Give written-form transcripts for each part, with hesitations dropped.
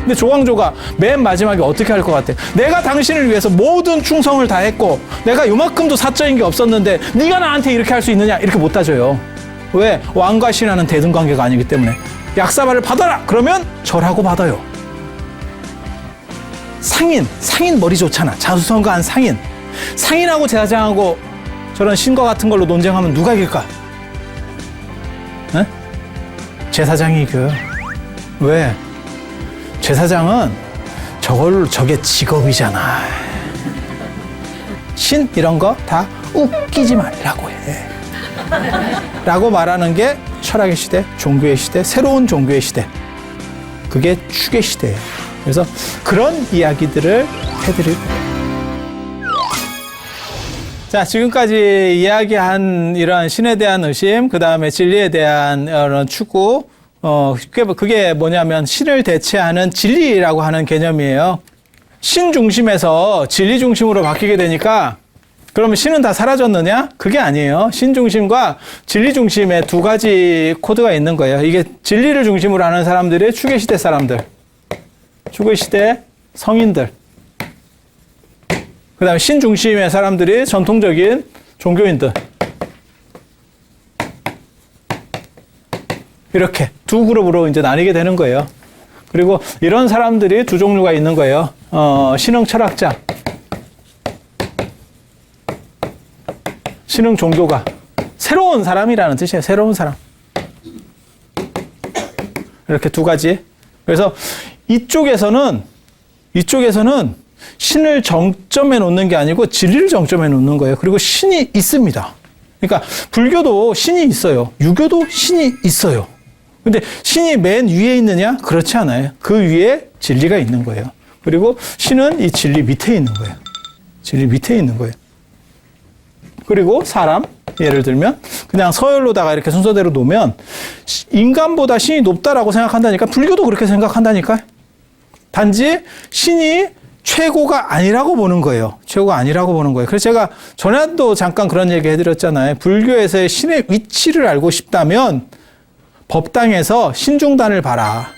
근데 조광조가 맨 마지막에 어떻게 할 것 같아? 내가 당신을 위해서 모든 충성을 다했고 내가 요만큼도 사적인 게 없었는데 네가 나한테 이렇게 할 수 있느냐? 이렇게 못 따져요. 왜? 왕과 신하는 대등관계가 아니기 때문에. 약사발을 받아라! 그러면 절하고 받아요. 상인 머리 좋잖아. 자수성가한 상인. 상인하고 제사장하고 저런 신과 같은 걸로 논쟁하면 누가 이길까? 에? 제사장이 이겨요. 왜? 제사장은 저게 직업이잖아. 신 이런 거 다 웃기지 말라고 해. 라고 말하는 게 철학의 시대, 종교의 시대, 새로운 종교의 시대. 그게 축의 시대예요. 그래서 그런 이야기들을 해드릴 거예요. 자, 지금까지 이야기한 이런 신에 대한 의심, 그 다음에 진리에 대한 이런 추구, 그게 뭐냐면 신을 대체하는 진리라고 하는 개념이에요. 신 중심에서 진리 중심으로 바뀌게 되니까 그러면 신은 다 사라졌느냐? 그게 아니에요. 신 중심과 진리 중심의 두 가지 코드가 있는 거예요. 이게 진리를 중심으로 하는 사람들이 축의 시대 사람들, 축의 시대 성인들, 그 다음에 신 중심의 사람들이 전통적인 종교인들. 이렇게 두 그룹으로 이제 나뉘게 되는 거예요. 그리고 이런 사람들이 두 종류가 있는 거예요. 신흥 철학자, 신흥 종교가. 새로운 사람이라는 뜻이에요. 새로운 사람. 이렇게 두 가지. 그래서 이쪽에서는 신을 정점에 놓는 게 아니고 진리를 정점에 놓는 거예요. 그리고 신이 있습니다. 그러니까 불교도 신이 있어요. 유교도 신이 있어요. 근데 신이 맨 위에 있느냐? 그렇지 않아요. 그 위에 진리가 있는 거예요. 그리고 신은 이 진리 밑에 있는 거예요. 진리 밑에 있는 거예요. 그리고 사람, 예를 들면 그냥 서열로다가 이렇게 순서대로 놓으면 인간보다 신이 높다라고 생각한다니까. 불교도 그렇게 생각한다니까. 단지 신이 최고가 아니라고 보는 거예요. 최고가 아니라고 보는 거예요. 그래서 제가 전에도 잠깐 그런 얘기 해드렸잖아요. 불교에서의 신의 위치를 알고 싶다면 법당에서 신중단을 봐라.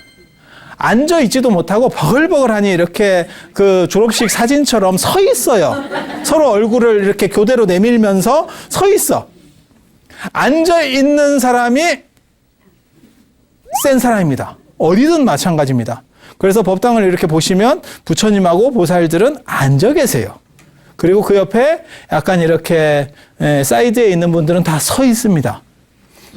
앉아있지도 못하고 버글버글하니 이렇게 그 졸업식 사진처럼 서 있어요. 서로 얼굴을 이렇게 교대로 내밀면서 서 있어. 앉아있는 사람이 센 사람입니다. 어디든 마찬가지입니다. 그래서 법당을 이렇게 보시면 부처님하고 보살들은 앉아 계세요. 그리고 그 옆에 약간 이렇게 사이드에 있는 분들은 다 서 있습니다.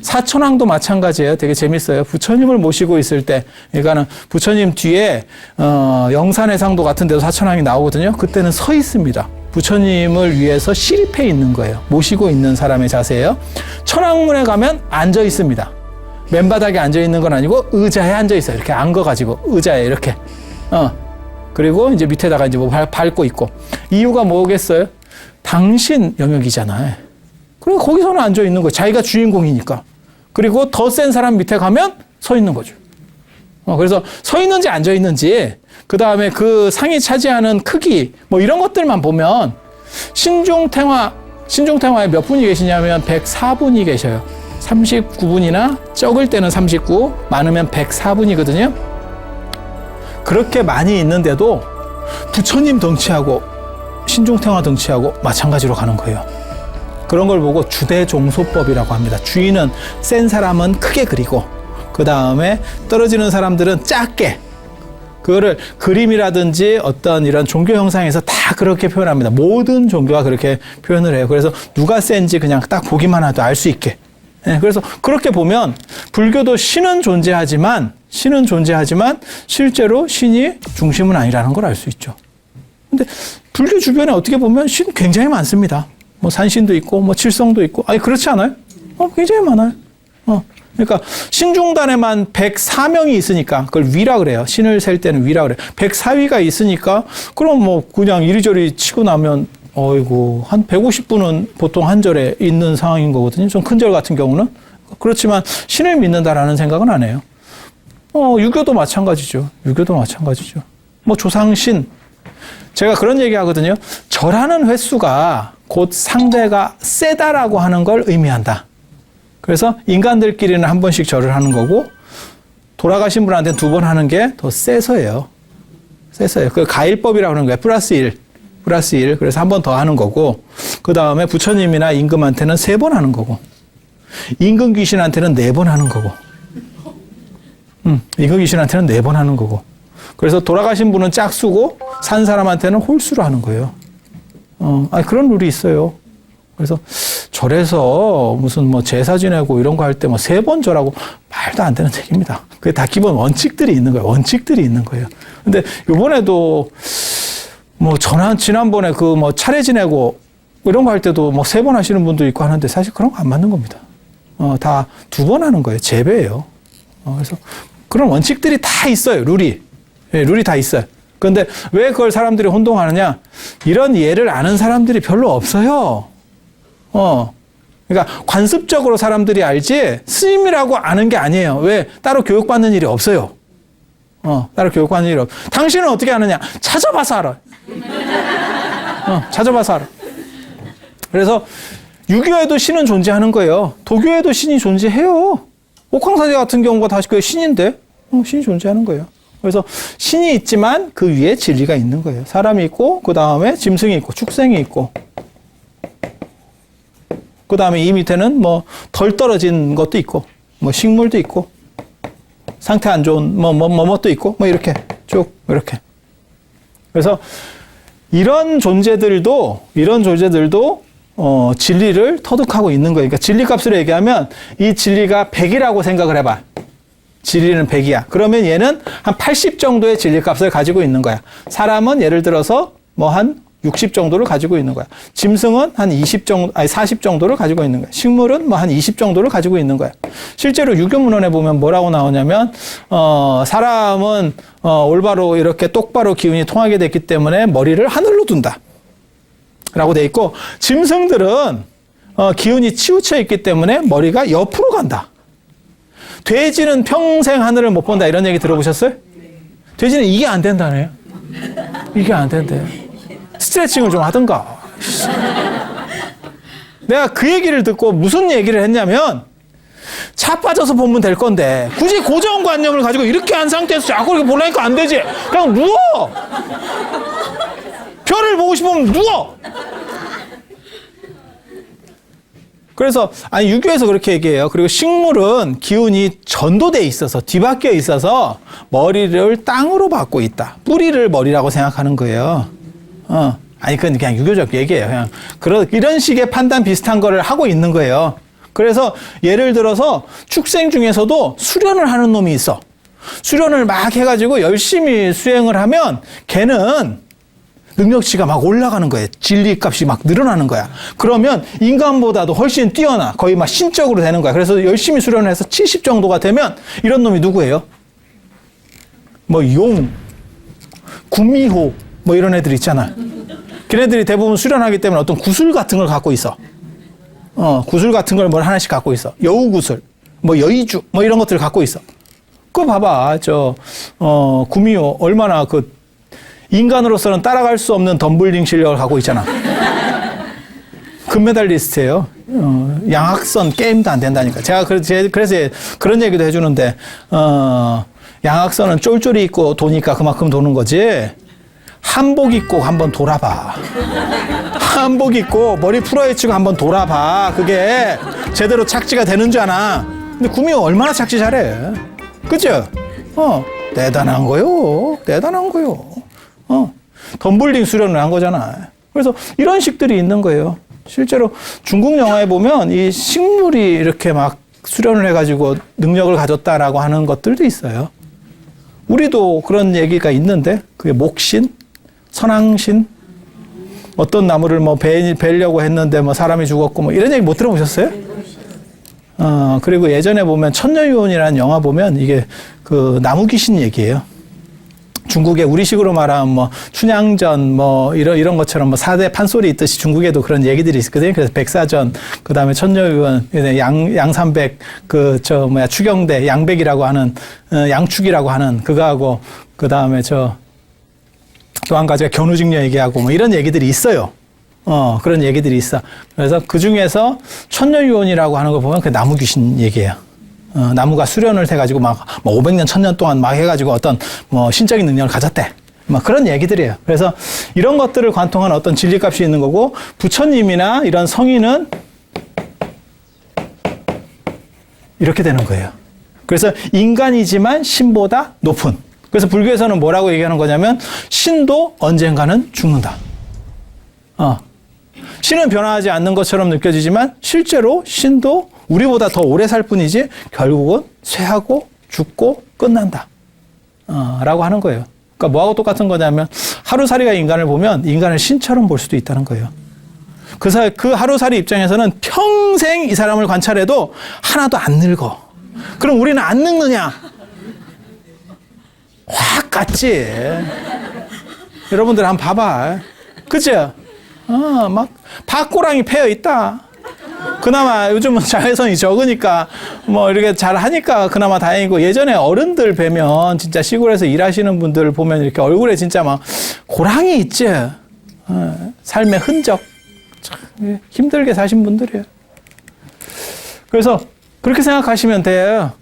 사천왕도 마찬가지예요. 되게 재밌어요. 부처님을 모시고 있을 때, 그러니까는 부처님 뒤에 영산해상도 같은 데도 사천왕이 나오거든요. 그때는 서 있습니다. 부처님을 위해서 실입해 있는 거예요. 모시고 있는 사람의 자세예요. 천왕문에 가면 앉아 있습니다. 맨바닥에 앉아 있는 건 아니고 의자에 앉아 있어요. 이렇게 앉아가지고 의자에 이렇게. 그리고 이제 밑에다가 이제 뭐 밟고 있고. 이유가 뭐겠어요? 당신 영역이잖아요. 그리고 거기서는 앉아 있는 거예요. 자기가 주인공이니까. 그리고 더 센 사람 밑에 가면 서 있는 거죠. 그래서 서 있는지 앉아 있는지, 그 다음에 그 상이 차지하는 크기, 뭐 이런 것들만 보면 신중탱화에 몇 분이 계시냐면 104분이 계셔요. 39분이나 적을 때는 39, 많으면 104분이거든요. 그렇게 많이 있는데도 부처님 덩치하고 신중탱화 덩치하고 마찬가지로 가는 거예요. 그런 걸 보고 주대종소법이라고 합니다. 주인은 센 사람은 크게 그리고 그 다음에 떨어지는 사람들은 작게. 그거를 그림이라든지 어떤 이런 종교 형상에서 다 그렇게 표현합니다. 모든 종교가 그렇게 표현을 해요. 그래서 누가 센지 그냥 딱 보기만 해도 알 수 있게. 그래서 그렇게 보면 불교도 신은 존재하지만 실제로 신이 중심은 아니라는 걸 알 수 있죠. 근데 불교 주변에 어떻게 보면 신 굉장히 많습니다. 뭐 산신도 있고 뭐 칠성도 있고. 아니 그렇지 않아요? 굉장히 많아요. 그러니까 신중단에만 104명이 있으니까 그걸 위라 그래요. 신을 셀 때는 위라 그래요. 104위가 있으니까 그럼 뭐 그냥 이리저리 치고 나면 어이구 한 150분은 보통 한 절에 있는 상황인 거거든요. 좀 큰 절 같은 경우는. 그렇지만 신을 믿는다라는 생각은 안 해요. 유교도 마찬가지죠. 뭐 조상신. 제가 그런 얘기 하거든요. 절하는 횟수가 곧 상대가 세다라고 하는 걸 의미한다. 그래서 인간들끼리는 한 번씩 절을 하는 거고 돌아가신 분한테는 2번 하는 게 더 세서예요. 셌어요. 그 가일법이라고 하는 거예요. 플러스 1. 플러스 1. 그래서 한 번 더 하는 거고, 그 다음에 부처님이나 임금한테는 3번 하는 거고, 임금 귀신한테는 4번 하는 거고, 임금 귀신한테는 4번 하는 거고. 그래서 돌아가신 분은 짝수고, 산 사람한테는 홀수로 하는 거예요. 그런 룰이 있어요. 그래서 절에서 무슨 뭐 제사 지내고 이런 거 할 때 뭐 3번 절하고 말도 안 되는 얘기입니다. 그게 다 기본 원칙들이 있는 거예요. 원칙들이 있는 거예요. 근데 요번에도 뭐 지난번에 그 뭐 차례 지내고 이런 거 할 때도 뭐 3번 하시는 분도 있고 하는데 사실 그런 거 안 맞는 겁니다. 다 2번 하는 거예요. 재배예요. 그래서 그런 원칙들이 다 있어요. 룰이. 예, 룰이 다 있어요. 그런데 왜 그걸 사람들이 혼동하느냐? 이런 예를 아는 사람들이 별로 없어요. 그러니까 관습적으로 사람들이 알지 스님이라고 아는 게 아니에요. 왜? 따로 교육받는 일이 없어요. 따로 교육받는 일이 없어요. 당신은 어떻게 아느냐? 찾아봐서 알아. 찾아봐서 알아. 그래서 유교에도 신은 존재하는 거예요. 도교에도 신이 존재해요. 옥황사제 같은 경우가 다시 그 신인데 신이 존재하는 거예요. 그래서 신이 있지만 그 위에 진리가 있는 거예요. 사람이 있고 그 다음에 짐승이 있고 축생이 있고 그 다음에 이 밑에는 뭐 덜 떨어진 것도 있고 뭐 식물도 있고 상태 안 좋은 뭐도 있고 뭐 이렇게 쭉 이렇게. 그래서 이런 존재들도 진리를 터득하고 있는 거예요. 그러니까 진리값으로 얘기하면 이 진리가 100이라고 생각을 해봐. 진리는 100이야. 그러면 얘는 한 80 정도의 진리값을 가지고 있는 거야. 사람은 예를 들어서 뭐 한 60 정도를 가지고 있는 거야. 짐승은 한 40 정도를 가지고 있는 거야. 식물은 뭐 한 20 정도를 가지고 있는 거야. 실제로 유교문헌에 보면 뭐라고 나오냐면, 사람은, 올바로 이렇게 똑바로 기운이 통하게 됐기 때문에 머리를 하늘로 둔다. 라고 돼 있고, 짐승들은, 기운이 치우쳐 있기 때문에 머리가 옆으로 간다. 돼지는 평생 하늘을 못 본다. 이런 얘기 들어보셨어요? 돼지는 이게 안 된다네요. 이게 안 된대요. 스트레칭을 좀 하든가. 내가 그 얘기를 듣고 무슨 얘기를 했냐면 차 빠져서 보면 될 건데 굳이 고정관념을 가지고 이렇게 한 상태에서 자꾸 이렇게 보려니까 안 되지. 그냥 누워. 별을 보고 싶으면 누워. 그래서 유교에서 그렇게 얘기해요. 그리고 식물은 기운이 전도돼 있어서 뒤바뀌어 있어서 머리를 땅으로 받고 있다. 뿌리를 머리라고 생각하는 거예요. 그건 그냥 유교적 얘기예요. 그냥 이런 식의 판단 비슷한 거를 하고 있는 거예요. 그래서 예를 들어서 축생 중에서도 수련을 하는 놈이 있어. 수련을 막 해가지고 열심히 수행을 하면 걔는 능력치가 막 올라가는 거예요. 진리값이 막 늘어나는 거야. 그러면 인간보다도 훨씬 뛰어나. 거의 막 신적으로 되는 거야. 그래서 열심히 수련을 해서 70 정도가 되면 이런 놈이 누구예요? 뭐 구미호 뭐 이런 애들 있잖아. 걔네들이 대부분 수련하기 때문에 어떤 구슬 같은 걸 갖고 있어. 구슬 같은 걸 뭘 하나씩 갖고 있어. 여우구슬, 뭐 여의주, 뭐 이런 것들을 갖고 있어. 그거 봐봐. 구미호 얼마나 인간으로서는 따라갈 수 없는 덤블링 실력을 갖고 있잖아. 금메달리스트예요. 양악선 게임도 안 된다니까. 제가 그래서 그런 얘기도 해주는데, 양악선은 쫄쫄이 입고 도니까 그만큼 도는 거지. 한복 입고 한번 돌아봐. 한복 입고 머리 풀어헤치고 한번 돌아봐. 그게 제대로 착지가 되는 줄 아나. 근데 구미호 얼마나 착지 잘해. 그죠? 대단한 거요. 대단한 거요. 덤블링 수련을 한 거잖아. 그래서 이런 식들이 있는 거예요. 실제로 중국 영화에 보면 이 식물이 이렇게 막 수련을 해가지고 능력을 가졌다라고 하는 것들도 있어요. 우리도 그런 얘기가 있는데 그게 목신, 선왕신, 어떤 나무를 뭐 베려고 했는데 뭐 사람이 죽었고 뭐 이런 얘기 못 들어보셨어요? 그리고 예전에 보면 천녀유혼이라는 영화 보면 이게 그 나무 귀신 얘기예요. 중국에 우리식으로 말하면 뭐 춘향전 뭐 이런 것처럼 뭐 4대 판소리 있듯이 중국에도 그런 얘기들이 있거든요. 그래서 백사전, 그 다음에 천녀유혼, 양삼백, 추경대, 양백이라고 하는, 양축이라고 하는 그거하고, 그 다음에 또 한 가지가 견우직녀 얘기하고 뭐 이런 얘기들이 있어요. 그런 얘기들이 있어. 그래서 그 중에서 천녀유혼이라고 하는 거 보면 그 나무 귀신 얘기예요. 나무가 수련을 해가지고 막 500년, 1000년 동안 막 해가지고 어떤 뭐 신적인 능력을 가졌대. 막 그런 얘기들이에요. 그래서 이런 것들을 관통한 어떤 진리값이 있는 거고, 부처님이나 이런 성인은 이렇게 되는 거예요. 그래서 인간이지만 신보다 높은. 그래서 불교에서는 뭐라고 얘기하는 거냐면, 신도 언젠가는 죽는다. 신은 변화하지 않는 것처럼 느껴지지만 실제로 신도 우리보다 더 오래 살 뿐이지 결국은 쇠하고 죽고 끝난다. 라고 하는 거예요. 그러니까 뭐하고 똑같은 거냐면, 하루살이가 인간을 보면 인간을 신처럼 볼 수도 있다는 거예요. 그래서 그 하루살이 입장에서는 평생 이 사람을 관찰해도 하나도 안 늙어. 그럼 우리는 안 늙느냐? 확 같지. 여러분들 한번 봐봐. 그죠? 막 밭고랑이 패여 있다. 그나마 요즘은 자외선이 적으니까 뭐 이렇게 잘 하니까 그나마 다행이고, 예전에 어른들 뵈면 진짜 시골에서 일하시는 분들 보면 이렇게 얼굴에 진짜 막 고랑이 있지. 삶의 흔적. 참 힘들게 사신 분들이에요. 그래서 그렇게 생각하시면 돼요.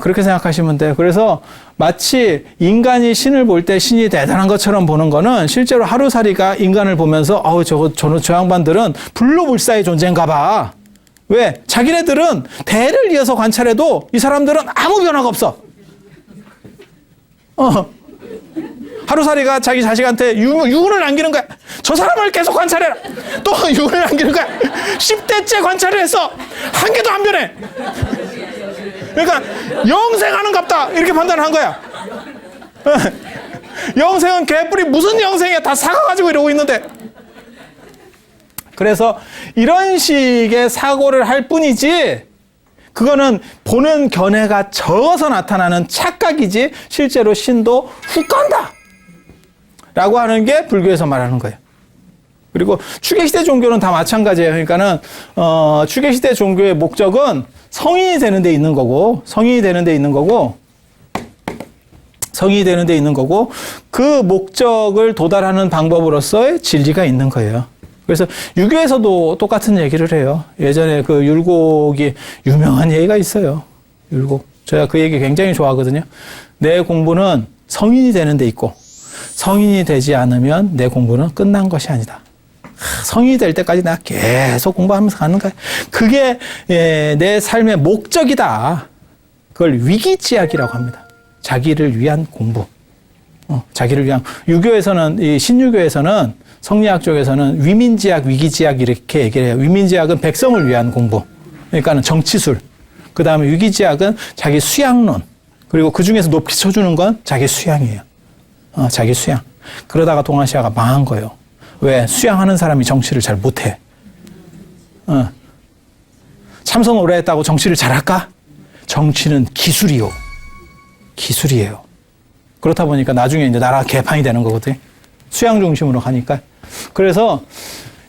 그렇게 생각하시면 돼요. 그래서 마치 인간이 신을 볼 때 신이 대단한 것처럼 보는 거는, 실제로 하루살이가 인간을 보면서 저 양반들은 불로불사의 존재인가 봐. 왜? 자기네들은 대를 이어서 관찰해도 이 사람들은 아무 변화가 없어. 하루살이가 자기 자식한테 유언을 남기는 거야. 저 사람을 계속 관찰해라. 또 유언을 남기는 거야. 10대째 관찰을 했어. 한 개도 안 변해. 그러니까 영생하는갑다 이렇게 판단을 한 거야. 영생은 개뿔이 무슨 영생이야. 다 사가가지고 이러고 있는데. 그래서 이런 식의 사고를 할 뿐이지, 그거는 보는 견해가 적어서 나타나는 착각이지 실제로 신도 훅 간다 라고 하는 게 불교에서 말하는 거예요. 그리고 추계시대 종교는 다 마찬가지예요. 그러니까는 추계시대 종교의 목적은 성인이 되는 데 있는 거고, 그 목적을 도달하는 방법으로서의 진리가 있는 거예요. 그래서 유교에서도 똑같은 얘기를 해요. 예전에 그 율곡이 유명한 얘기가 있어요. 율곡. 제가 그 얘기 굉장히 좋아하거든요. 내 공부는 성인이 되는 데 있고, 성인이 되지 않으면 내 공부는 끝난 것이 아니다. 성인이 될 때까지 내가 계속 공부하면서 가는 거야. 그게 내 삶의 목적이다. 그걸 위기지약이라고 합니다. 자기를 위한 공부. 자기를 위한. 유교에서는, 이 신유교에서는, 성리학 쪽에서는 위민지약, 위기지약 이렇게 얘기를 해요. 위민지약은 백성을 위한 공부. 그러니까는 정치술. 그 다음에 위기지약은 자기 수양론. 그리고 그 중에서 높이 쳐주는 건 자기 수양이에요. 자기 수양. 그러다가 동아시아가 망한 거예요. 왜? 수양하는 사람이 정치를 잘 못해. 참선 오래 했다고 정치를 잘할까? 정치는 기술이요. 기술이에요. 그렇다 보니까 나중에 이제 나라 개판이 되는 거거든. 수양 중심으로 가니까. 그래서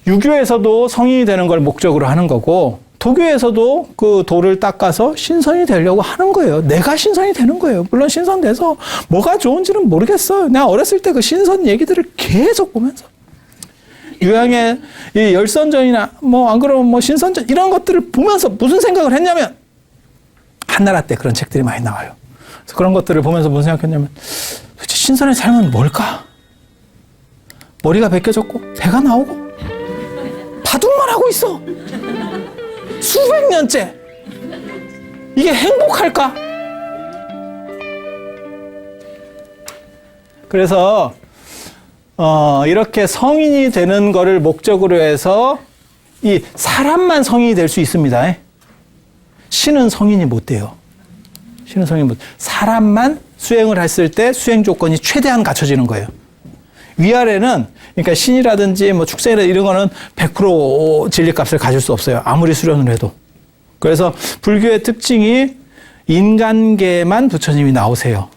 유교에서도 성인이 되는 걸 목적으로 하는 거고, 도교에서도 그 도를 닦아서 신선이 되려고 하는 거예요. 내가 신선이 되는 거예요. 물론 신선돼서 뭐가 좋은지는 모르겠어요. 내가 어렸을 때 그 신선 얘기들을 계속 보면서, 유양의 이 열선전이나 뭐 안 그러면 뭐 신선전 이런 것들을 보면서 무슨 생각을 했냐면, 한나라 때 그런 책들이 많이 나와요. 그래서 그런 것들을 보면서 무슨 생각했냐면, 도대체 신선의 삶은 뭘까? 머리가 벗겨졌고 배가 나오고 바둑만 하고 있어. 수백 년째. 이게 행복할까? 그래서 이렇게 성인이 되는 거를 목적으로 해서 이 사람만 성인이 될 수 있습니다. 신은 성인이 못 돼요. 신은 성인이 못. 사람만 수행을 했을 때 수행 조건이 최대한 갖춰지는 거예요. 위아래는, 그러니까 신이라든지 뭐 축생이라든지 이런 거는 100% 진리값을 가질 수 없어요. 아무리 수련을 해도. 그래서 불교의 특징이 인간계만 부처님이 나오세요.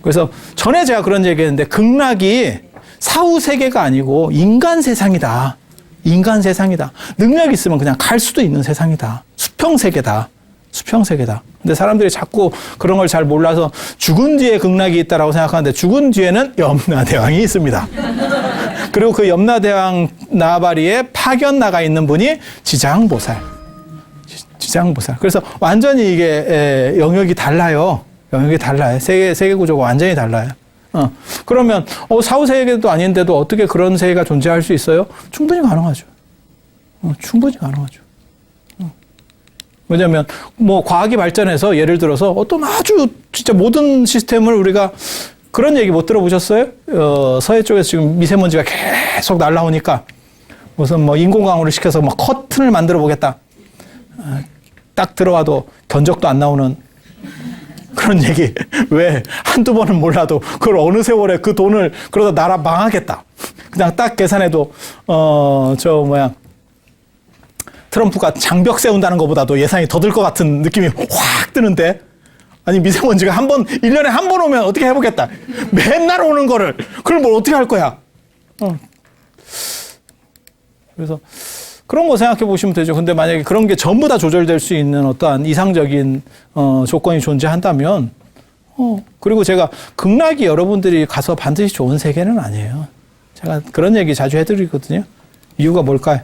그래서 전에 제가 그런 얘기 했는데, 극락이 사후 세계가 아니고 인간 세상이다. 인간 세상이다. 능력 있으면 그냥 갈 수도 있는 세상이다. 수평 세계다. 수평 세계다. 근데 사람들이 자꾸 그런 걸 잘 몰라서 죽은 뒤에 극락이 있다라고 생각하는데, 죽은 뒤에는 염라대왕이 있습니다. 그리고 그 염라대왕 나발이에 파견 나가 있는 분이 지장보살. 지장보살. 그래서 완전히 이게 영역이 달라요. 영역이 달라요. 세계 구조가 완전히 달라요. 그러면 사후세계도 아닌데도 어떻게 그런 세계가 존재할 수 있어요? 충분히 가능하죠. 충분히 가능하죠. 왜냐하면 뭐 과학이 발전해서 예를 들어서 어떤 아주 진짜 모든 시스템을 우리가 그런 얘기 못 들어보셨어요? 서해 쪽에서 지금 미세먼지가 계속 날라오니까 무슨 뭐 인공광으로 시켜서 뭐 커튼을 만들어 보겠다. 딱 들어와도 견적도 안 나오는 그런 얘기. 왜? 한두 번은 몰라도 그걸 어느 세월에 그 돈을 그러다 나라 망하겠다. 그냥 딱 계산해도 트럼프가 장벽 세운다는 것보다도 예산이 더 들 것 같은 느낌이 확 드는데, 아니 미세먼지가 1년에 한 번 오면 어떻게 해보겠다. 맨날 오는 거를 그걸 뭘 어떻게 할 거야. 그래서 그런 거 생각해 보시면 되죠. 근데 만약에 그런 게 전부 다 조절될 수 있는 어떠한 이상적인 조건이 존재한다면, 그리고 제가 극락이 여러분들이 가서 반드시 좋은 세계는 아니에요. 제가 그런 얘기 자주 해드리거든요. 이유가 뭘까요?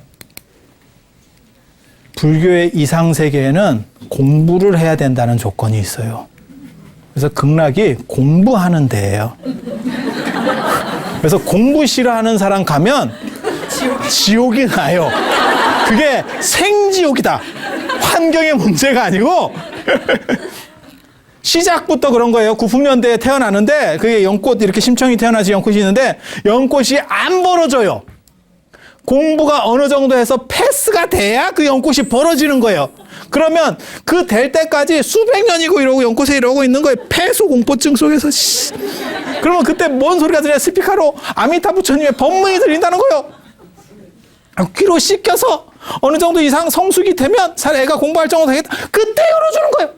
불교의 이상세계에는 공부를 해야 된다는 조건이 있어요. 그래서 극락이 공부하는 데예요. 그래서 공부 싫어하는 사람 가면 지옥이 나요. 그게 생지옥이다. 환경의 문제가 아니고 시작부터 그런 거예요. 90년대에 태어나는데 그게 연꽃 이렇게 심청이 태어나지 연꽃이 있는데 연꽃이 안 벌어져요. 공부가 어느 정도 해서 패스가 돼야 그 연꽃이 벌어지는 거예요. 그러면 그 될 때까지 수백 년이고 이러고 연꽃에 이러고 있는 거예요. 폐소공포증 속에서. 그러면 그때 뭔 소리가 들려? 스피커로 아미타 부처님의 법문이 들린다는 거예요. 귀로 씻겨서 어느 정도 이상 성숙이 되면 애가 공부할 정도 되겠다. 그때 열어주는 거예요.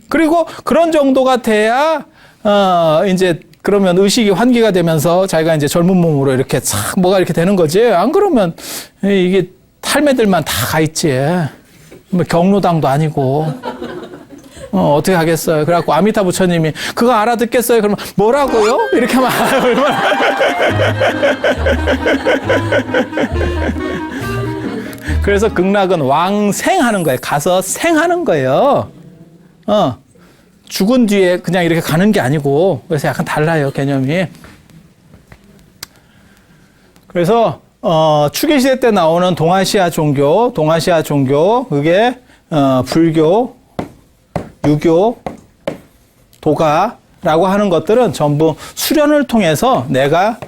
그리고 그런 정도가 돼야 이제 그러면 의식이 환기가 되면서 자기가 이제 젊은 몸으로 이렇게 싹 뭐가 이렇게 되는 거지. 안 그러면 이게 탈매들만 다 가 있지. 뭐 경로당도 아니고. 어떻게 하겠어요. 그래갖고 아미타 부처님이 그거 알아듣겠어요. 그러면 뭐라고요? 이렇게 하면 얼마나. 그래서 극락은 왕생하는 거예요. 가서 생하는 거예요. 죽은 뒤에 그냥 이렇게 가는 게 아니고, 그래서 약간 달라요, 개념이. 그래서, 추계시대 때 나오는 동아시아 종교, 그게, 불교, 유교, 도가라고 하는 것들은 전부 수련을 통해서 내가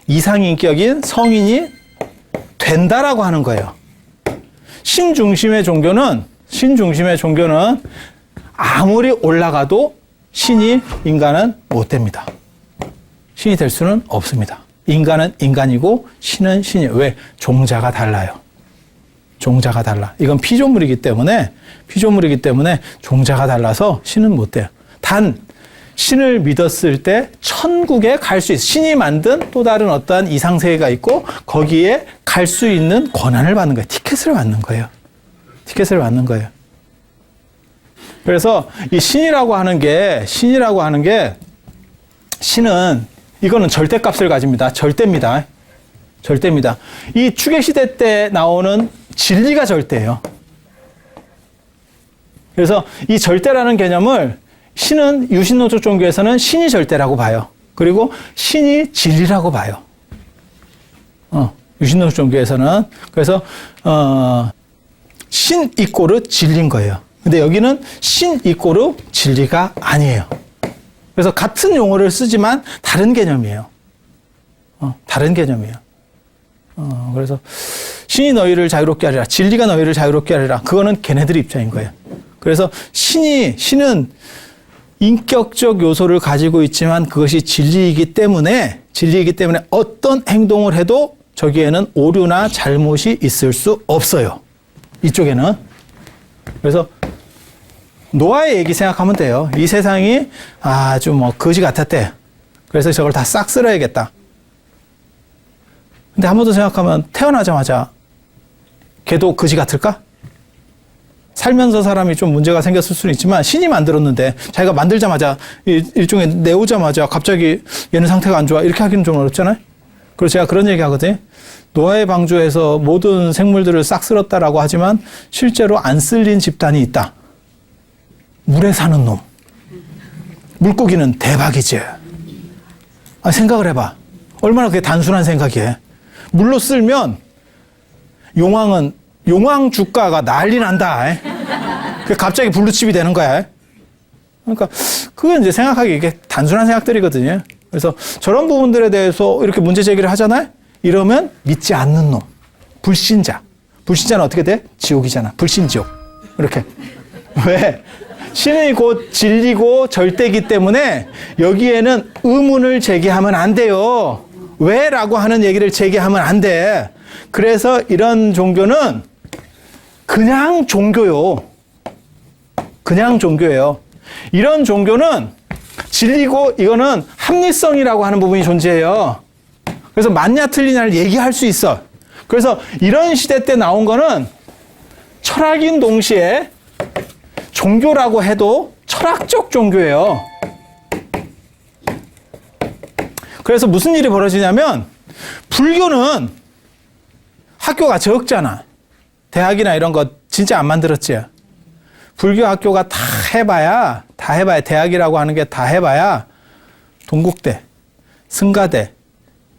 이상인격인 성인이 된다라고 하는 거예요. 신중심의 종교는 아무리 올라가도 인간은 못 됩니다. 신이 될 수는 없습니다. 인간은 인간이고 신은 신이에요. 왜? 종자가 달라요. 종자가 달라. 이건 피조물이기 때문에 종자가 달라서 신은 못 돼요. 단 신을 믿었을 때 천국에 갈 수 있어요. 신이 만든 또 다른 어떠한 이상세계가 있고 거기에 갈 수 있는 권한을 받는 거예요. 티켓을 받는 거예요. 그래서 이 신이라고 하는 게 신은 이거는 절대값을 가집니다. 절대입니다. 이 추계시대 때 나오는 진리가 절대예요. 그래서 이 절대라는 개념을 신은 유신론적 종교에서는 신이 절대라고 봐요. 그리고 신이 진리라고 봐요. 유신론적 종교에서는. 그래서 신 이꼬르 진리인 거예요. 근데 여기는 신 이꼬르 진리가 아니에요. 그래서 같은 용어를 쓰지만 다른 개념이에요. 그래서 신이 너희를 자유롭게 하리라. 진리가 너희를 자유롭게 하리라. 그거는 걔네들 입장인 거예요. 그래서 신은 인격적 요소를 가지고 있지만 그것이 진리이기 때문에 어떤 행동을 해도 저기에는 오류나 잘못이 있을 수 없어요. 이쪽에는. 그래서 노아의 얘기 생각하면 돼요. 이 세상이 아주 거지 같았대. 그래서 저걸 다 싹 쓸어야겠다. 근데 한 번 더 생각하면 태어나자마자 걔도 거지 같을까? 살면서 사람이 좀 문제가 생겼을 수는 있지만 신이 만들었는데 자기가 만들자마자 일종의 내오자마자 갑자기 얘는 상태가 안 좋아 이렇게 하기는 좀 어렵잖아요. 그래서 제가 그런 얘기 하거든요. 노아의 방주에서 모든 생물들을 싹 쓸었다라고 하지만 실제로 안 쓸린 집단이 있다. 물에 사는 놈. 물고기는 대박이지. 생각을 해봐. 얼마나 그게 단순한 생각이에요. 물로 쓸면 용왕 주가가 난리 난다. 갑자기 블루칩이 되는 거야. 그러니까 그건 이제 생각하기 이게 단순한 생각들이거든요. 그래서 저런 부분들에 대해서 이렇게 문제 제기를 하잖아요. 이러면 믿지 않는 놈, 불신자. 불신자는 어떻게 돼? 지옥이잖아. 불신지옥. 이렇게. 왜? 신이 곧 진리고 절대이기 때문에 여기에는 의문을 제기하면 안 돼요. 왜? 라고 하는 얘기를 제기하면 안 돼. 그래서 이런 종교는 그냥 종교요. 그냥 종교예요. 이런 종교는 진리고 이거는 합리성이라고 하는 부분이 존재해요. 그래서 맞냐 틀리냐를 얘기할 수 있어. 그래서 이런 시대 때 나온 거는 철학인 동시에 종교라고 해도 철학적 종교예요. 그래서 무슨 일이 벌어지냐면 불교는 학교가 적잖아. 대학이나 이런 거 진짜 안 만들었지. 불교 학교가 다 해봐야 대학이라고 하는 게 다 해봐야 동국대, 승가대,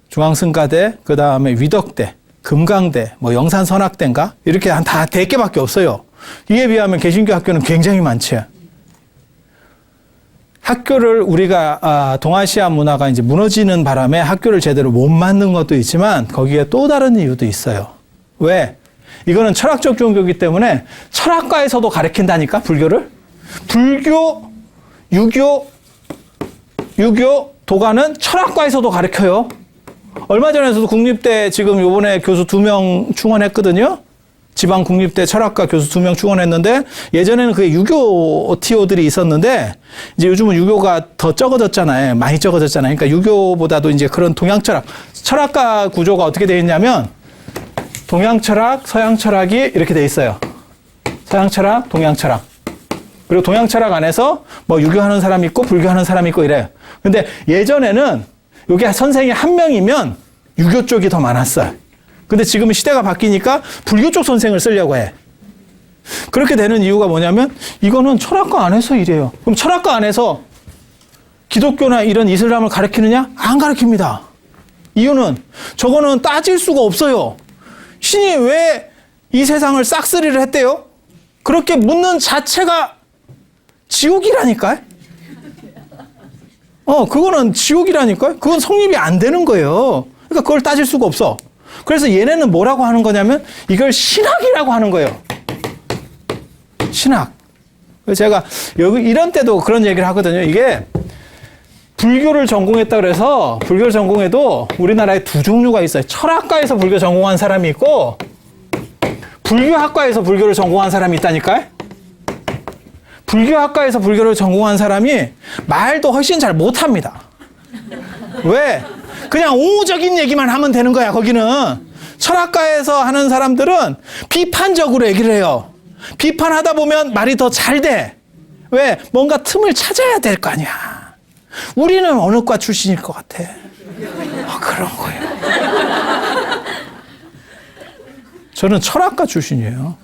중앙승가대, 그 다음에 위덕대, 금강대, 뭐 영산선학대인가? 이렇게 한 다 100개밖에 없어요. 이에 비하면 개신교 학교는 굉장히 많지. 학교를 우리가 동아시아 문화가 이제 무너지는 바람에 학교를 제대로 못 만든 것도 있지만 거기에 또 다른 이유도 있어요. 왜? 이거는 철학적 종교이기 때문에 철학과에서도 가르친다니까, 불교를. 불교, 유교, 도가는 철학과에서도 가르쳐요. 얼마 전에도 국립대 지금 요번에 교수 2명 충원했거든요. 지방 국립대 철학과 교수 2명 충원했는데 예전에는 그게 유교 TO들이 있었는데 이제 요즘은 유교가 더 적어졌잖아요. 많이 적어졌잖아요. 그러니까 유교보다도 이제 그런 동양 철학과 구조가 어떻게 되어 있냐면 동양 철학, 서양 철학이 이렇게 돼 있어요. 서양 철학, 동양 철학. 그리고 동양 철학 안에서 뭐 유교하는 사람이 있고 불교하는 사람이 있고 이래요. 근데 예전에는 여기 선생이 한 명이면 유교 쪽이 더 많았어요. 근데 지금은 시대가 바뀌니까 불교 쪽 선생을 쓰려고 해. 그렇게 되는 이유가 뭐냐면 이거는 철학과 안에서 이래요. 그럼 철학과 안에서 기독교나 이런 이슬람을 가르치느냐? 안 가르칩니다. 이유는 저거는 따질 수가 없어요. 신이 왜 이 세상을 싹쓸이를 했대요? 그렇게 묻는 자체가 지옥이라니까요. 그거는 지옥이라니까요. 그건 성립이 안 되는 거예요. 그러니까 그걸 따질 수가 없어. 그래서 얘네는 뭐라고 하는 거냐면 이걸 신학이라고 하는 거예요. 신학. 제가 여기 이런 때도 그런 얘기를 하거든요. 이게 불교를 전공했다 그래서 불교를 전공해도 우리나라에 두 종류가 있어요. 철학과에서 불교 전공한 사람이 있고 불교학과에서 불교를 전공한 사람이 있다니까요. 불교학과에서 불교를 전공한 사람이 말도 훨씬 잘 못합니다. 왜? 그냥 옹호적인 얘기만 하면 되는 거야, 거기는. 철학과에서 하는 사람들은 비판적으로 얘기를 해요. 비판하다 보면 말이 더 잘 돼. 왜? 뭔가 틈을 찾아야 될 거 아니야. 우리는 어느 과 출신일 것 같아? 그런 거예요. 저는 철학과 출신이에요.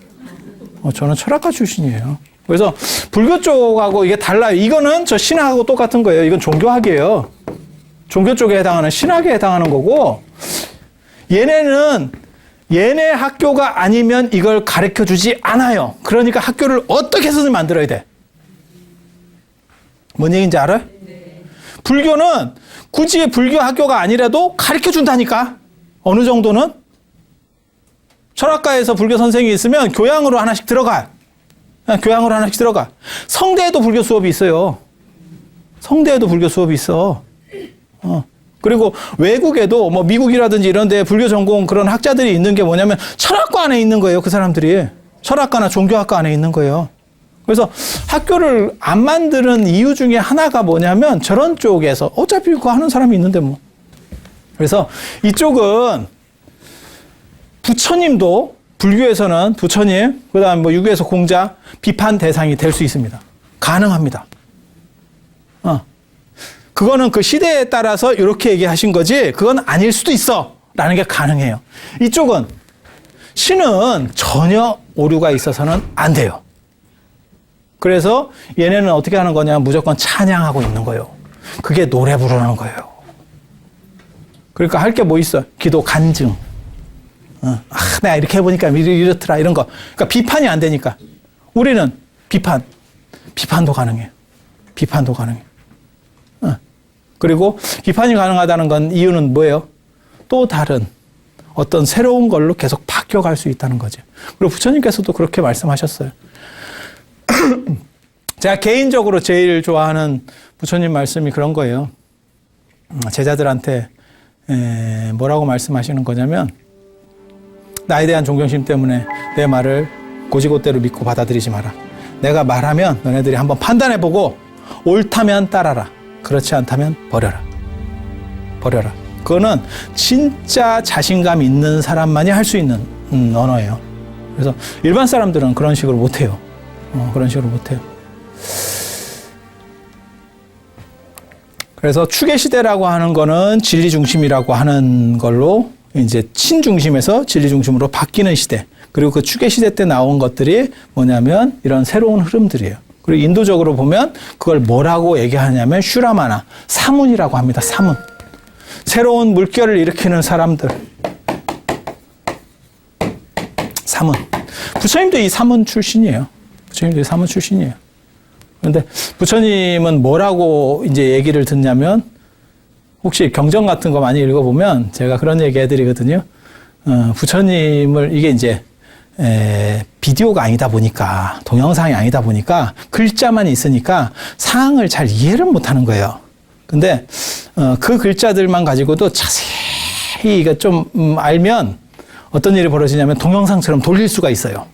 저는 철학과 출신이에요. 그래서 불교 쪽하고 이게 달라요. 이거는 저 신학하고 똑같은 거예요. 이건 종교학이에요. 종교 쪽에 해당하는 신학에 해당하는 거고 얘네는 얘네 학교가 아니면 이걸 가르쳐주지 않아요. 그러니까 학교를 어떻게 해서든 만들어야 돼. 뭔 얘기인지 알아요? 불교는 굳이 불교 학교가 아니라도 가르쳐준다니까. 어느 정도는. 철학과에서 불교 선생이 있으면 교양으로 하나씩 들어가. 교양으로 하나씩 들어가. 성대에도 불교 수업이 있어요. 성대에도 불교 수업이 있어. 그리고 외국에도 뭐 미국이라든지 이런 데 불교 전공 그런 학자들이 있는 게 뭐냐면 철학과 안에 있는 거예요. 그 사람들이. 철학과나 종교학과 안에 있는 거예요. 그래서 학교를 안 만드는 이유 중에 하나가 뭐냐면 저런 쪽에서 어차피 그거 하는 사람이 있는데 뭐. 그래서 이쪽은 부처님도 불교에서는 부처님, 그 다음 뭐 유교에서 공자, 비판 대상이 될 수 있습니다. 가능합니다. 그거는 그 시대에 따라서 이렇게 얘기하신 거지, 그건 아닐 수도 있어. 라는 게 가능해요. 이쪽은 신은 전혀 오류가 있어서는 안 돼요. 그래서 얘네는 어떻게 하는 거냐면 무조건 찬양하고 있는 거예요. 그게 노래 부르는 거예요. 그러니까 할 게 뭐 있어? 기도 간증. 내가 이렇게 해보니까 이렇더라 이런 거. 그러니까 비판이 안 되니까. 우리는 비판도 가능해요. 비판도 가능해요. 그리고 비판이 가능하다는 건 이유는 뭐예요? 또 다른 어떤 새로운 걸로 계속 바뀌어갈 수 있다는 거죠. 그리고 부처님께서도 그렇게 말씀하셨어요. 제가 개인적으로 제일 좋아하는 부처님 말씀이 그런 거예요. 제자들한테 뭐라고 말씀하시는 거냐면 나에 대한 존경심 때문에 내 말을 고지고대로 믿고 받아들이지 마라. 내가 말하면 너네들이 한번 판단해보고 옳다면 따라라. 그렇지 않다면 버려라. 버려라. 그거는 진짜 자신감 있는 사람만이 할 수 있는 언어예요. 그래서 일반 사람들은 그런 식으로 못해요. 그런 식으로 못해요. 그래서 추계 시대라고 하는 거는 진리 중심이라고 하는 걸로 이제 친중심에서 진리 중심으로 바뀌는 시대. 그리고 그 추계 시대 때 나온 것들이 뭐냐면 이런 새로운 흐름들이에요. 그리고 인도적으로 보면 그걸 뭐라고 얘기하냐면 슈라마나, 사문이라고 합니다. 사문. 새로운 물결을 일으키는 사람들. 사문. 부처님도 이 사문 출신이에요. 부처님도 이 사문 출신이에요. 그런데 부처님은 뭐라고 이제 얘기를 듣냐면 혹시 경전 같은 거 많이 읽어보면 제가 그런 얘기 해드리거든요. 부처님을 이게 이제 비디오가 아니다 보니까 동영상이 아니다 보니까 글자만 있으니까 상황을 잘 이해를 못하는 거예요. 근데 그 글자들만 가지고도 자세히 이거 좀 알면 어떤 일이 벌어지냐면 동영상처럼 돌릴 수가 있어요.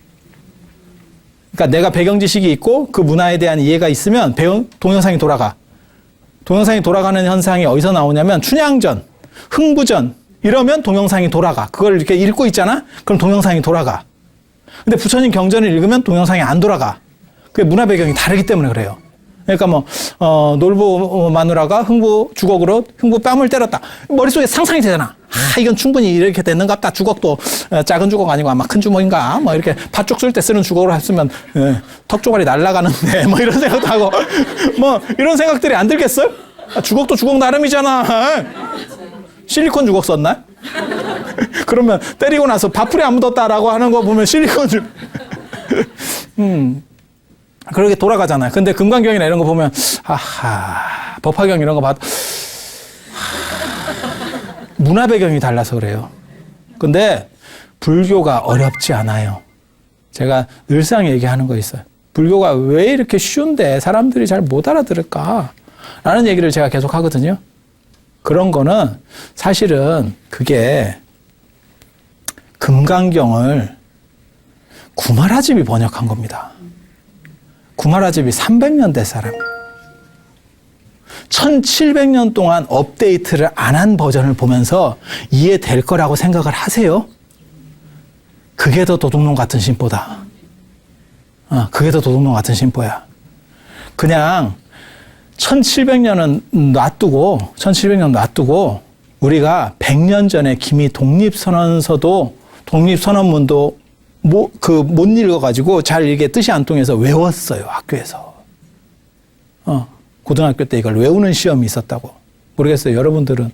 그러니까 내가 배경 지식이 있고 그 문화에 대한 이해가 있으면 동영상이 돌아가. 동영상이 돌아가는 현상이 어디서 나오냐면 춘향전, 흥부전 이러면 동영상이 돌아가. 그걸 이렇게 읽고 있잖아? 그럼 동영상이 돌아가. 근데 부처님 경전을 읽으면 동영상이 안 돌아가. 그게 문화 배경이 다르기 때문에 그래요. 그러니까 뭐 놀부 마누라가 흥부 주걱으로 흥부 뺨을 때렸다. 머릿속에 상상이 되잖아. 이건 충분히 이렇게 됐는갑다. 주걱도 작은 주걱 아니고 아마 큰 주먹인가? 뭐 이렇게 팥죽 쓸 때 쓰는 주걱으로 했으면 턱 조각이 날아가는데 뭐 이런 생각도 하고 뭐 이런 생각들이 안 들겠어요? 주걱도 주걱 나름이잖아. 실리콘 주걱 썼나? 그러면 때리고 나서 밥풀이 안 묻었다라고 하는 거 보면 실리콘 주걱 그렇게 돌아가잖아요. 근데 금강경이나 이런 거 보면 법화경 이런 거 봐도 문화 배경이 달라서 그래요. 근데 불교가 어렵지 않아요. 제가 늘상 얘기하는 거 있어요. 불교가 왜 이렇게 쉬운데 사람들이 잘 못 알아들을까? 라는 얘기를 제가 계속 하거든요. 그런 거는 사실은 그게 금강경을 구마라집이 번역한 겁니다. 구마라집이 300년대 사람이에요. 1700년 동안 업데이트를 안 한 버전을 보면서 이해될 거라고 생각을 하세요? 그게 더 도둑놈 같은 심보다. 그게 더 도둑놈 같은 심보야. 그냥 1700년은 놔두고 우리가 100년 전에 김이 독립선언문도 못 읽어가지고 잘 이게 뜻이 안 통해서 외웠어요, 학교에서. 고등학교 때 이걸 외우는 시험이 있었다고. 모르겠어요. 여러분들은,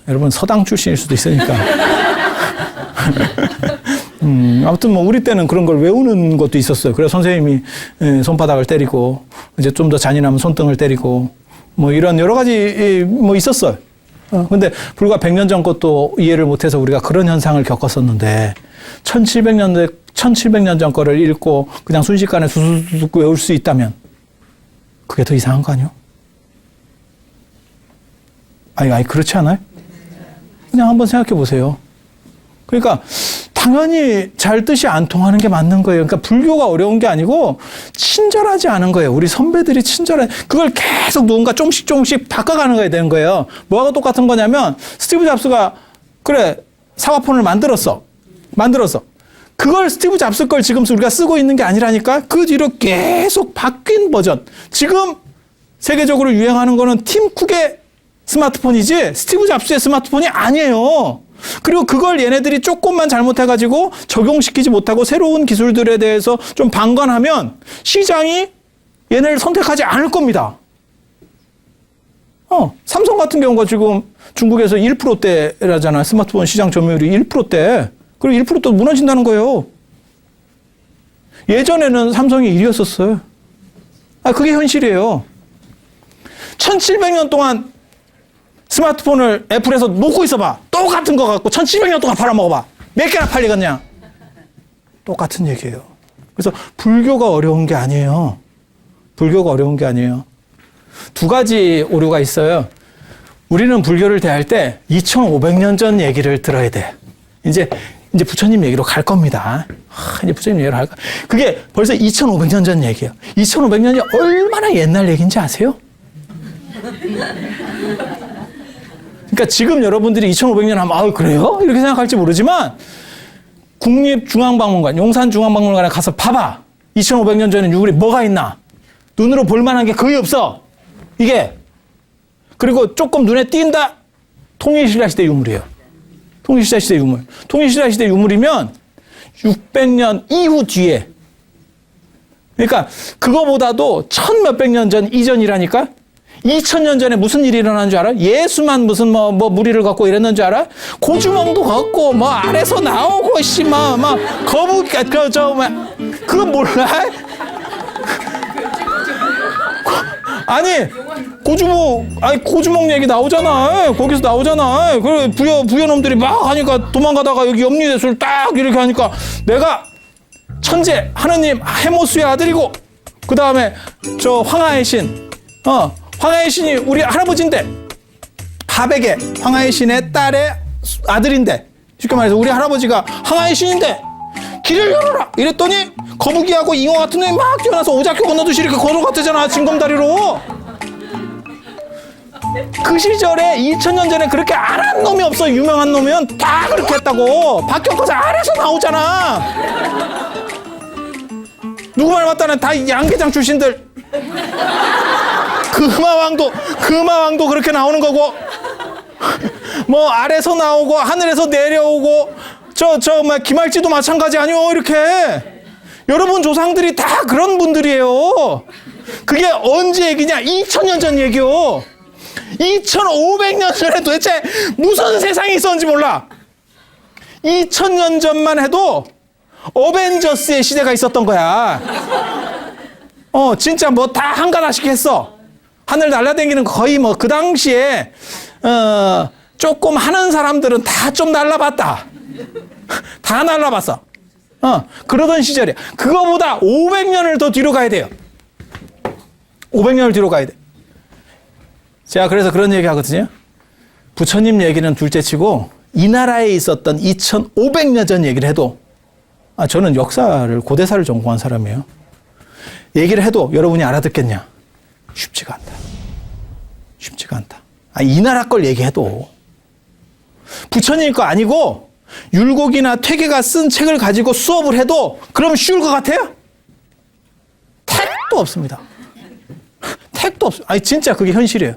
여러분 서당 출신일 수도 있으니까. 아무튼 뭐 우리 때는 그런 걸 외우는 것도 있었어요. 그래서 선생님이 손바닥을 때리고, 이제 좀 더 잔인하면 손등을 때리고, 뭐 이런 여러 가지 뭐 있었어요. 근데 불과 100년 전 것도 이해를 못해서 우리가 그런 현상을 겪었었는데 1700년 전 거를 읽고 그냥 순식간에 수수수 외울 수 있다면 그게 더 이상한 거 아니에요? 아니 그렇지 않아요? 그냥 한번 생각해 보세요. 그러니까 당연히 잘 뜻이 안 통하는 게 맞는 거예요. 그러니까 불교가 어려운 게 아니고 친절하지 않은 거예요. 우리 선배들이 친절해. 그걸 계속 누군가 조금씩 바꿔가는 거야 되는 거예요. 뭐하고 똑같은 거냐면 스티브 잡스가 그래 사과폰을 만들었어. 그걸 스티브 잡스 걸 지금 우리가 쓰고 있는 게 아니라니까. 그 뒤로 계속 바뀐 버전. 지금 세계적으로 유행하는 거는 팀 쿡의 스마트폰이지 스티브 잡스의 스마트폰이 아니에요. 그리고 그걸 얘네들이 조금만 잘못해가지고 적용시키지 못하고 새로운 기술들에 대해서 좀 방관하면 시장이 얘네를 선택하지 않을 겁니다. 삼성 같은 경우가 지금 중국에서 1%대라잖아요. 스마트폰 시장 점유율이 1%대. 그리고 1%또 무너진다는 거예요. 예전에는 삼성이 1위였었어요. 그게 현실이에요. 1700년 동안 스마트폰을 애플에서 놓고 있어봐. 똑같은 거 갖고 1700년 동안 팔아먹어봐. 몇 개나 팔리겠냐? 똑같은 얘기예요. 그래서 불교가 어려운 게 아니에요. 불교가 어려운 게 아니에요. 두 가지 오류가 있어요. 우리는 불교를 대할 때 2500년 전 얘기를 들어야 돼. 이제 부처님 얘기로 갈 겁니다. 이제 부처님 얘기로 갈 거. 그게 벌써 2500년 전 얘기예요. 2500년이 얼마나 옛날 얘기인지 아세요? 그러니까 지금 여러분들이 2500년 하면 그래요? 이렇게 생각할지 모르지만 국립중앙박물관, 용산중앙박물관에 가서 봐봐. 2500년 전에 유물이 뭐가 있나? 눈으로 볼 만한 게 거의 없어. 이게. 그리고 조금 눈에 띈다? 통일신라 시대 유물이에요. 통일신라 시대 유물. 통일신라 시대 유물이면 600년 이후 뒤에. 그러니까 그거보다도 1000몇백 년 전 이전이라니까? 2000년 전에 무슨 일이 일어난 줄 알아? 예수만 무슨 뭐 무리를 갖고 이랬는 줄 알아? 고주먹도 걷고 아래서 나오고 거북이 그거 몰라? 아니 고주먹 얘기 나오잖아. 거기서 나오잖아. 그래 부여놈들이 막 하니까 도망가다가 여기 염리대술 딱 이렇게 하니까 내가 천재 하느님 해모수의 아들이고 그 다음에 저 황하의 신 황하의 신이 우리 할아버지인데 하백의 황하의 신의 딸의 아들인데 쉽게 말해서 우리 할아버지가 황하의 신인데 길을 열어라 이랬더니 거북이하고 잉어 같은 놈이 막 뛰어나서 오작교 건너듯이 이렇게 걸어갔대잖아. 징검다리로. 그 시절에 2000년 전에 그렇게 안 한 놈이 없어. 유명한 놈이면 다 그렇게 했다고. 박경거사 아래서 나오잖아. 누구 말 맞다는 다 양계장 출신들. 금화왕도 그렇게 나오는 거고 아래서 나오고 하늘에서 내려오고 김할지도 마찬가지 아니요. 이렇게 여러분 조상들이 다 그런 분들이에요. 그게 언제 얘기냐? 2000년 전 얘기요. 2500년 전에 도대체 무슨 세상이 있었는지 몰라. 2000년 전만 해도 어벤져스의 시대가 있었던 거야. 진짜 다 한가닥씩 했어. 하늘 날아다니는 거의 그 당시에 조금 하는 사람들은 다 좀 날라봤다. 다 날라봤어. 그러던 시절이야. 그거보다 500년을 더 뒤로 가야 돼요. 500년을 뒤로 가야 돼. 제가 그래서 그런 얘기 하거든요. 부처님 얘기는 둘째치고 이 나라에 있었던 2500년 전 얘기를 해도 저는 역사를 고대사를 전공한 사람이에요. 얘기를 해도 여러분이 알아듣겠냐? 쉽지가 않다. 쉽지가 않다. 이 나라 걸 얘기해도 부처님 거 아니고 율곡이나 퇴계가 쓴 책을 가지고 수업을 해도 그럼 쉬울 것 같아요? 택도 없습니다. 택도 없어요. 진짜 그게 현실이에요.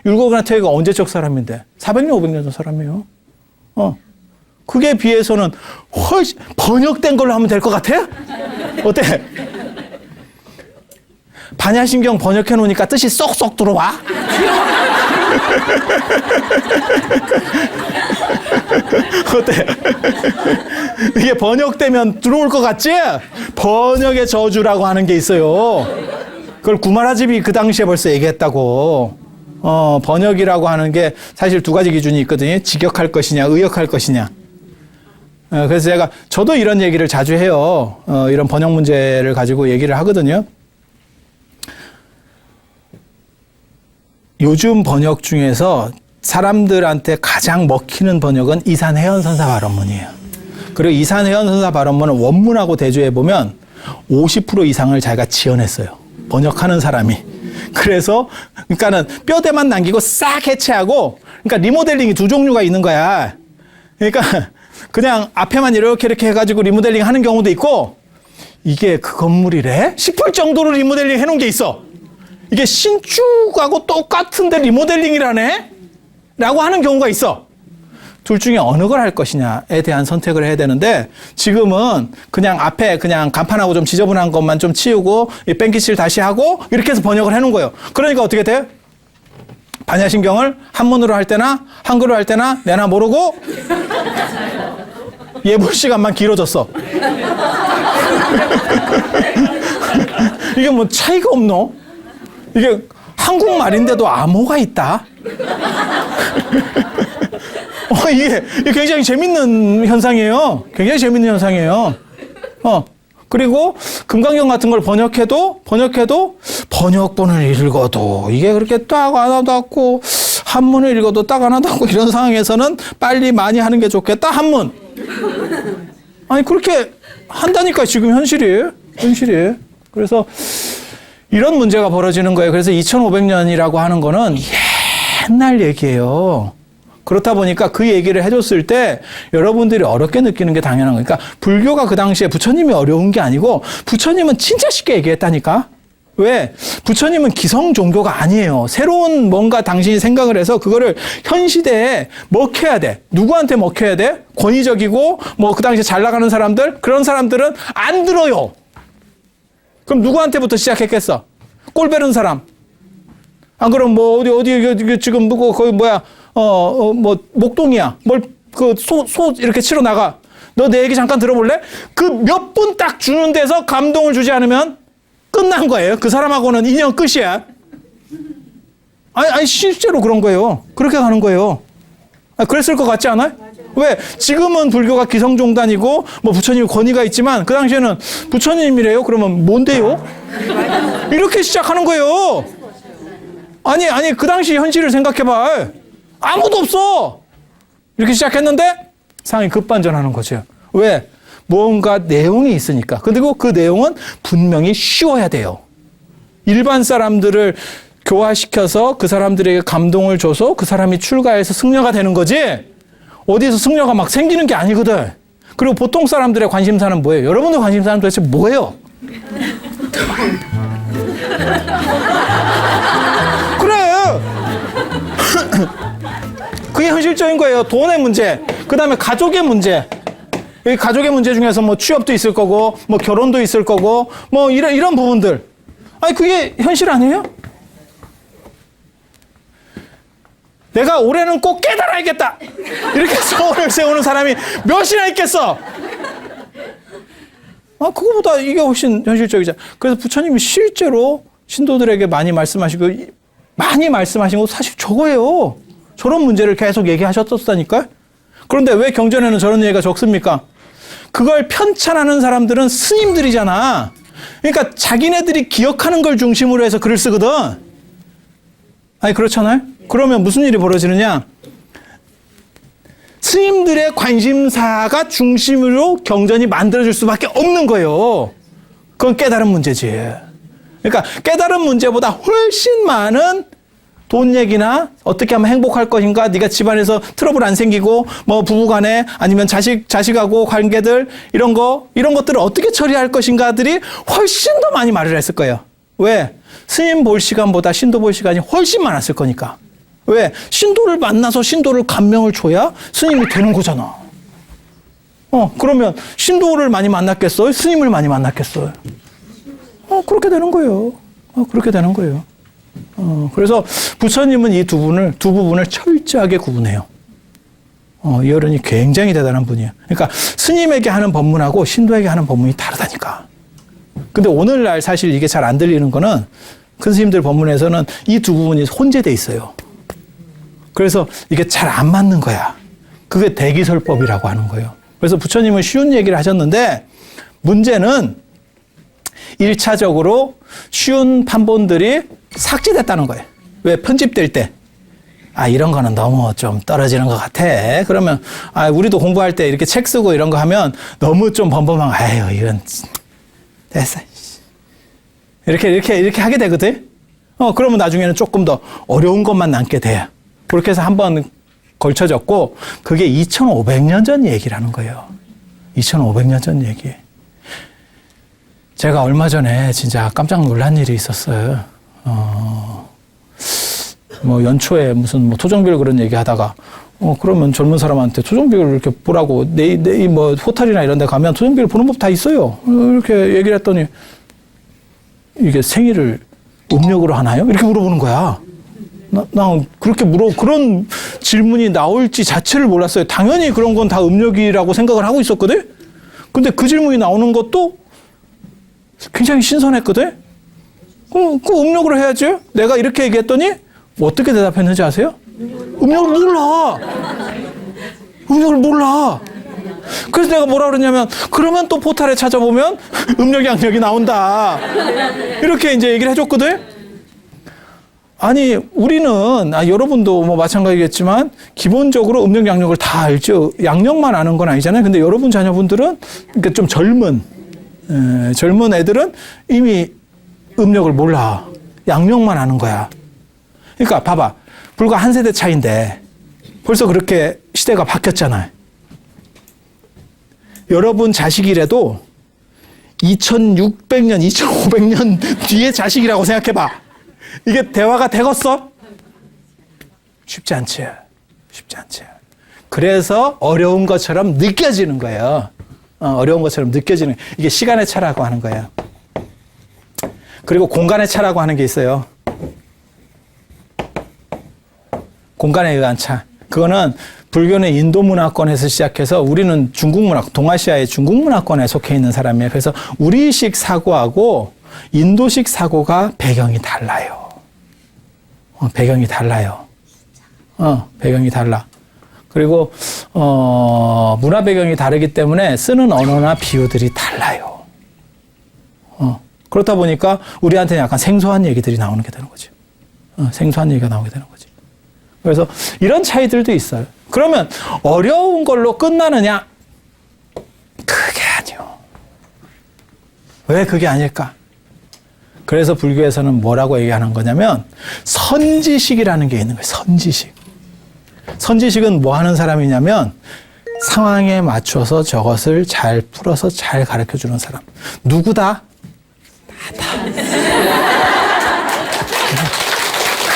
율곡이나 퇴계가 언제적 사람인데 400년, 500년 전 사람이에요. 그게 비해서는 훨씬 번역된 걸로 하면 될 것 같아요? 어때? 반야심경 번역해 놓으니까 뜻이 쏙쏙 들어와? 어때? 이게 번역되면 들어올 것 같지? 번역의 저주라고 하는 게 있어요. 그걸 구마라집이 그 당시에 벌써 얘기했다고. 번역이라고 하는 게 사실 두 가지 기준이 있거든요. 직역할 것이냐, 의역할 것이냐. 그래서 저도 이런 얘기를 자주 해요. 이런 번역 문제를 가지고 얘기를 하거든요. 요즘 번역 중에서 사람들한테 가장 먹히는 번역은 이산해연선사 발언문이에요. 그리고 이산해연선사 발언문을 원문하고 대조해보면 50% 이상을 자기가 지어냈어요. 번역하는 사람이. 그래서 그러니까는 뼈대만 남기고 싹 해체하고 그러니까 리모델링이 두 종류가 있는 거야. 그러니까 그냥 앞에만 이렇게 해가지고 리모델링 하는 경우도 있고 이게 그 건물이래? 싶을 정도로 리모델링 해놓은 게 있어. 이게 신축하고 똑같은데 리모델링이라네? 라고 하는 경우가 있어. 둘 중에 어느 걸 할 것이냐에 대한 선택을 해야 되는데 지금은 그냥 앞에 그냥 간판하고 좀 지저분한 것만 좀 치우고 이 뺑기칠 다시 하고 이렇게 해서 번역을 해놓은 거예요. 그러니까 어떻게 돼요? 반야신경을 한문으로 할 때나 한글로 할 때나 내나 모르고 예볼 시간만 길어졌어. 이게 뭐 차이가 없노? 이게 한국말인데도 암호가 있다? 이게 굉장히 재밌는 현상이에요. 굉장히 재밌는 현상이에요. 그리고 금강경 같은 걸 번역해도 번역본을 읽어도 이게 그렇게 딱 안 와닿고 한문을 읽어도 딱 안 와닿고 이런 상황에서는 빨리 많이 하는 게 좋겠다. 한문. 아니 그렇게 한다니까 지금 현실이에요. 그래서 이런 문제가 벌어지는 거예요. 그래서 2500년이라고 하는 거는 옛날 얘기예요. 그렇다 보니까 그 얘기를 해줬을 때 여러분들이 어렵게 느끼는 게 당연한 거니까 불교가 그 당시에 부처님이 어려운 게 아니고 부처님은 진짜 쉽게 얘기했다니까. 왜? 부처님은 기성 종교가 아니에요. 새로운 뭔가 당신이 생각을 해서 그거를 현 시대에 먹혀야 돼. 누구한테 먹혀야 돼? 권위적이고 뭐 그 당시에 잘 나가는 사람들? 그런 사람들은 안 들어요. 그럼 누구한테부터 시작했겠어? 꼴 베른 사람. 안 그럼 뭐 어디 지금 뭐 거기 뭐야 뭐 목동이야. 뭘 그 소 이렇게 치러 나가. 너 내 얘기 잠깐 들어볼래? 그 몇 분 딱 주는 데서 감동을 주지 않으면 끝난 거예요. 그 사람하고는 인연 끝이야. 아니 실제로 그런 거예요. 그렇게 가는 거예요. 그랬을 것 같지 않아요? 왜? 지금은 불교가 기성종단이고 뭐 부처님 권위가 있지만 그 당시에는 부처님이래요. 그러면 뭔데요? 이렇게 시작하는 거예요. 아니 그 당시 현실을 생각해봐. 아무도 없어. 이렇게 시작했는데 상황이 급반전하는 거죠. 왜? 뭔가 내용이 있으니까. 그리고 그 내용은 분명히 쉬워야 돼요. 일반 사람들을 교화시켜서 그 사람들에게 감동을 줘서 그 사람이 출가해서 승려가 되는 거지 어디서 승려가 막 생기는 게 아니거든. 그리고 보통 사람들의 관심사는 뭐예요? 여러분들 관심사는 도대체 뭐예요? 그래. 그게 현실적인 거예요. 돈의 문제, 그 다음에 가족의 문제. 이 가족의 문제 중에서 뭐 취업도 있을 거고, 뭐 결혼도 있을 거고, 뭐 이런 부분들. 아니 그게 현실 아니에요? 내가 올해는 꼭 깨달아야겠다. 이렇게 소원을 세우는 사람이 몇이나 있겠어? 그거보다 이게 훨씬 현실적이잖아. 그래서 부처님이 실제로 신도들에게 많이 말씀하신 거 사실 저거예요. 저런 문제를 계속 얘기하셨었다니까요. 그런데 왜 경전에는 저런 얘기가 적습니까? 그걸 편찬하는 사람들은 스님들이잖아. 그러니까 자기네들이 기억하는 걸 중심으로 해서 글을 쓰거든. 아니 그렇잖아요. 그러면 무슨 일이 벌어지느냐? 스님들의 관심사가 중심으로 경전이 만들어질 수밖에 없는 거예요. 그건 깨달은 문제지. 그러니까 깨달은 문제보다 훨씬 많은 돈 얘기나 어떻게 하면 행복할 것인가, 네가 집안에서 트러블 안 생기고 뭐 부부간에 아니면 자식하고 관계들 이런 것들을 어떻게 처리할 것인가들이 훨씬 더 많이 말을 했을 거예요. 왜? 스님 볼 시간보다 신도 볼 시간이 훨씬 많았을 거니까. 왜? 신도를 만나서 신도를 감명을 줘야 스님이 되는 거잖아. 그러면 신도를 많이 만났겠어요? 스님을 많이 만났겠어요? 그렇게 되는 거예요. 그렇게 되는 거예요. 그래서 부처님은 이 두 부분을 철저하게 구분해요. 이 어른이 굉장히 대단한 분이에요. 그러니까 스님에게 하는 법문하고 신도에게 하는 법문이 다르다니까. 근데 오늘날 사실 이게 잘 안 들리는 거는 큰 스님들 법문에서는 이 두 부분이 혼재돼 있어요. 그래서 이게 잘 안 맞는 거야. 그게 대기설법이라고 하는 거예요. 그래서 부처님은 쉬운 얘기를 하셨는데 문제는 1차적으로 쉬운 판본들이 삭제됐다는 거예요. 왜? 편집될 때. 이런 거는 너무 좀 떨어지는 것 같아. 그러면, 우리도 공부할 때 이렇게 책 쓰고 이런 거 하면 너무 좀 범범한, 이건, 됐어. 이렇게 하게 되거든? 그러면 나중에는 조금 더 어려운 것만 남게 돼. 그렇게 해서 한번 걸쳐졌고, 그게 2500년 전 얘기라는 거예요. 2500년 전 얘기. 제가 얼마 전에 진짜 깜짝 놀란 일이 있었어요. 뭐 연초에 무슨 뭐 토종별 그런 얘기 하다가 그러면 젊은 사람한테 토종비를 이렇게 보라고, 뭐, 호텔이나 이런 데 가면 토종비를 보는 법 다 있어요. 이렇게 얘기를 했더니, 이게 생일을 음력으로 하나요? 이렇게 물어보는 거야. 나 그런 질문이 나올지 자체를 몰랐어요. 당연히 그런 건 다 음력이라고 생각을 하고 있었거든? 근데 그 질문이 나오는 것도 굉장히 신선했거든? 그 음력으로 해야지? 내가 이렇게 얘기했더니, 어떻게 대답했는지 아세요? 음력을 몰라. 음력을 몰라. 그래서 내가 뭐라 그러냐면, 그러면 또 포탈에 찾아보면 음력 양력이 나온다. 이렇게 이제 얘기를 해줬거든. 아니, 우리는, 여러분도 뭐 마찬가지겠지만, 기본적으로 음력 양력을 다 알죠. 양력만 아는 건 아니잖아요. 근데 여러분 자녀분들은, 그러니까 좀 젊은 애들은 이미 음력을 몰라. 양력만 아는 거야. 그러니까 봐봐. 불과 한 세대 차이인데 벌써 그렇게 시대가 바뀌었잖아요. 여러분 자식이라도 2600년, 2500년 뒤에 자식이라고 생각해봐. 이게 대화가 되겠어? 쉽지 않지. 쉽지 않지. 그래서 어려운 것처럼 느껴지는 거예요. 어려운 것처럼 느껴지는, 이게 시간의 차라고 하는 거예요. 그리고 공간의 차라고 하는 게 있어요. 공간에 의한 차. 그거는 불교는 인도 문화권에서 시작해서 우리는 중국 문화, 동아시아의 중국 문화권에 속해 있는 사람이에요. 그래서 우리식 사고하고 인도식 사고가 배경이 달라요. 배경이 달라요. 배경이 달라. 그리고 문화 배경이 다르기 때문에 쓰는 언어나 비유들이 달라요. 그렇다 보니까 우리한테는 약간 생소한 얘기들이 나오는 게 되는 거죠. 생소한 얘기가 나오게 되는 거죠. 그래서 이런 차이들도 있어요. 그러면 어려운 걸로 끝나느냐? 그게 아니요. 왜 그게 아닐까? 그래서 불교에서는 뭐라고 얘기하는 거냐면 선지식이라는 게 있는 거예요. 선지식. 선지식은 뭐 하는 사람이냐면 상황에 맞춰서 저것을 잘 풀어서 잘 가르쳐주는 사람. 누구다? 나다.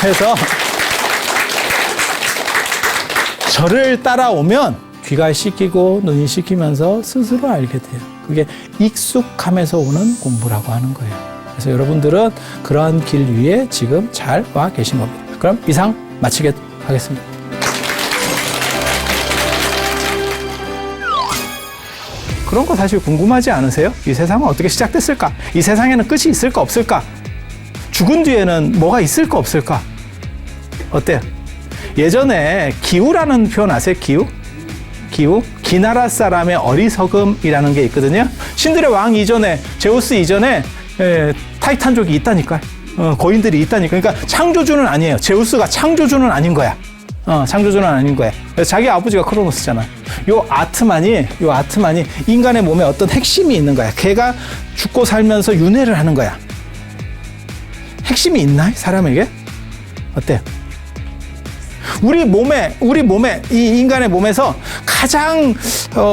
그래서 저를 따라오면 귀가 씻기고 눈이 씻기면서 스스로 알게 돼요. 그게 익숙함에서 오는 공부라고 하는 거예요. 그래서 여러분들은 그러한 길 위에 지금 잘 와 계신 겁니다. 그럼 이상 마치겠습니다. 하겠습니다. 그런 거 사실 궁금하지 않으세요? 이 세상은 어떻게 시작됐을까? 이 세상에는 끝이 있을까 없을까? 죽은 뒤에는 뭐가 있을까 없을까? 어때요? 예전에 기우라는 표현 아세요? 기우? 기우? 기나라 사람의 어리석음이라는 게 있거든요. 신들의 왕 이전에, 제우스 이전에 타이탄족이 있다니까. 거인들이 있다니까. 그러니까 창조주는 아니에요. 제우스가 창조주는 아닌 거야. 창조주는 아닌 거야. 그래서 자기 아버지가 크로노스잖아. 요 아트만이 인간의 몸에 어떤 핵심이 있는 거야. 걔가 죽고 살면서 윤회를 하는 거야. 핵심이 있나? 사람에게? 어때요? 우리 몸에, 이 인간의 몸에서 가장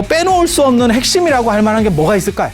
빼놓을 수 없는 핵심이라고 할 만한 게 뭐가 있을까요?